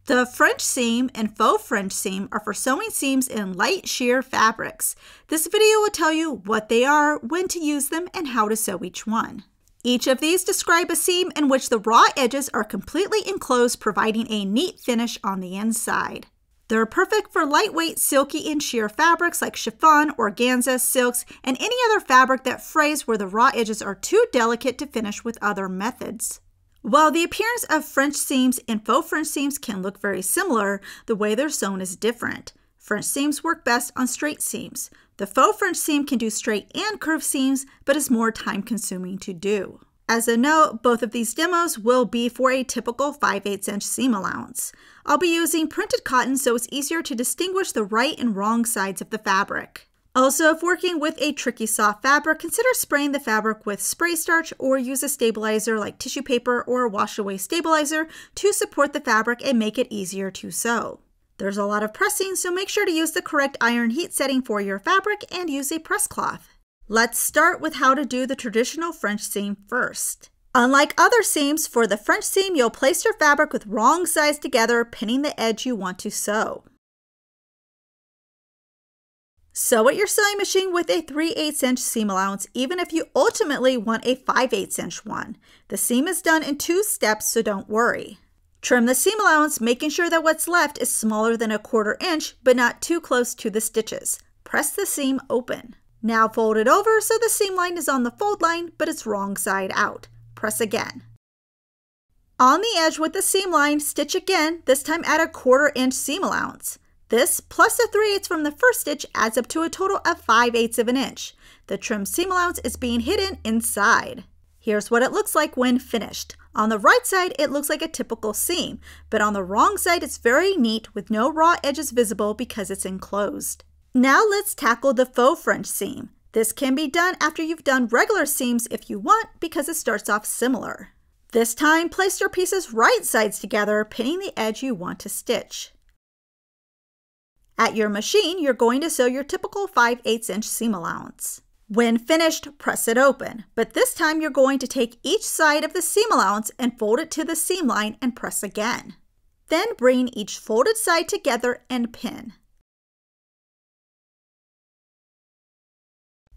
The French seam and faux French seam are for sewing seams in light sheer fabrics. This video will tell you what they are, when to use them, and how to sew each one. Each of these describe a seam in which the raw edges are completely enclosed, providing a neat finish on the inside. They're perfect for lightweight, silky, and sheer fabrics like chiffon, organza, silks, and any other fabric that frays where the raw edges are too delicate to finish with other methods. While the appearance of French seams and faux French seams can look very similar, the way they're sewn is different. French seams work best on straight seams. The faux French seam can do straight and curved seams, but is more time-consuming to do. As a note, both of these demos will be for a typical 5/8 inch seam allowance. I'll be using printed cotton so it's easier to distinguish the right and wrong sides of the fabric. Also, if working with a tricky soft fabric, consider spraying the fabric with spray starch or use a stabilizer like tissue paper or a wash-away stabilizer to support the fabric and make it easier to sew. There's a lot of pressing, so make sure to use the correct iron heat setting for your fabric and use a press cloth. Let's start with how to do the traditional French seam first. Unlike other seams, for the French seam, you'll place your fabric with wrong sides together, pinning the edge you want to sew. Sew at your sewing machine with a 3/8 inch seam allowance, even if you ultimately want a 5/8 inch one. The seam is done in 2 steps, so don't worry. Trim the seam allowance, making sure that what's left is smaller than 1/4 inch, but not too close to the stitches. Press the seam open. Now fold it over so the seam line is on the fold line, but it's wrong side out. Press again. On the edge with the seam line, stitch again, this time at 1/4 inch seam allowance. This, plus the 3/8 from the first stitch, adds up to a total of 5/8 of an inch. The trimmed seam allowance is being hidden inside. Here's what it looks like when finished. On the right side, it looks like a typical seam, but on the wrong side, it's very neat with no raw edges visible because it's enclosed. Now let's tackle the faux French seam. This can be done after you've done regular seams if you want, because it starts off similar. This time, place your pieces right sides together, pinning the edge you want to stitch. At your machine, you're going to sew your typical 5/8 inch seam allowance. When finished, press it open, but this time you're going to take each side of the seam allowance and fold it to the seam line and press again. Then bring each folded side together and pin.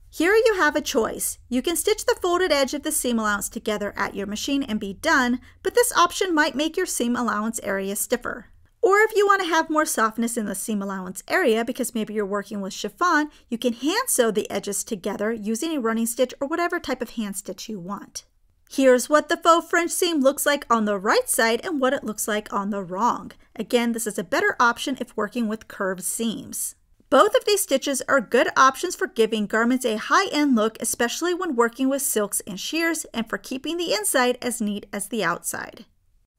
Here you have a choice. You can stitch the folded edge of the seam allowance together at your machine and be done, but this option might make your seam allowance area stiffer. Or if you want to have more softness in the seam allowance area because maybe you're working with chiffon, you can hand sew the edges together using a running stitch or whatever type of hand stitch you want. Here's what the faux French seam looks like on the right side and what it looks like on the wrong. Again, this is a better option if working with curved seams. Both of these stitches are good options for giving garments a high-end look, especially when working with silks and sheers, and for keeping the inside as neat as the outside.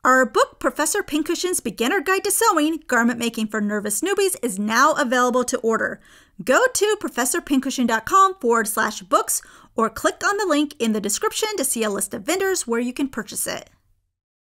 Our book, Professor Pincushin's Beginner Guide to Sewing, Garment Making for Nervous Newbies, is now available to order. Go to professorpincushion.com/books or click on the link in the description to see a list of vendors where you can purchase it.